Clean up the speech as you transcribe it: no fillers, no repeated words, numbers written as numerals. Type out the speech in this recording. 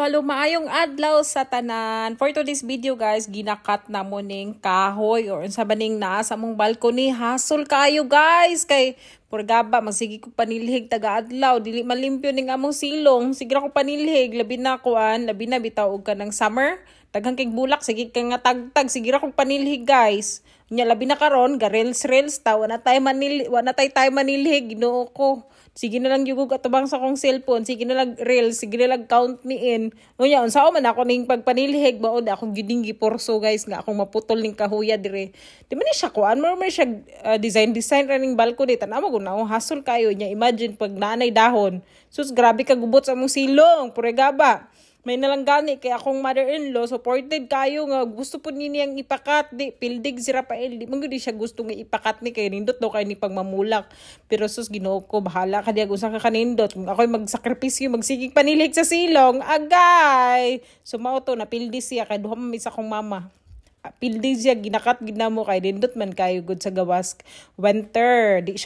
Halo, maayong adlaw sa tanan. For today's video guys, ginakat na mo ning kahoy or sa baning naa sa mong balcony. Hasol kayo guys kay purgaba magsigi ko panilhig taga adlaw dili malimpyo ning among silong. Sige ko panilhig labi na kuan, labi na bitaw og ka ng summer. Daghang kay bulak sige ka nga tagtag sige ra kog panilhig guys. Nya labi na karon ga reels ta wala tay manilhig Ginoo ko. Sige na lang yugog atubang sa kong cellphone, sige na lang reels, sige na lang count me in. Unya unsa man ako ning pagpanilhig baod akong giding giporso guys nga akong maputol ning kahuya dire. Di man ni siya kuan mo siya design running balcony tanaw mo na hasol kayo nya imagine pag nanay dahon. Sus grabe ka gubot sa mong silong, puregaba. May nalanggani kay akong mother-in-law supported kayo nga gusto po niyang ipakat di pildig si Rafael di man gud siya gusto nga ipakat ni kay nindot daw kay ni pagmamulak pero sus Ginoo ko bahala ka diag usa ka kanindot kung ako'y magsakripisyo magsigig panilhig sa silong agay sumao to na pildi siya kay duha man sa akong mama pildi siya ginakat gid namo kay nindot man kayo gud sa gawas winter di siya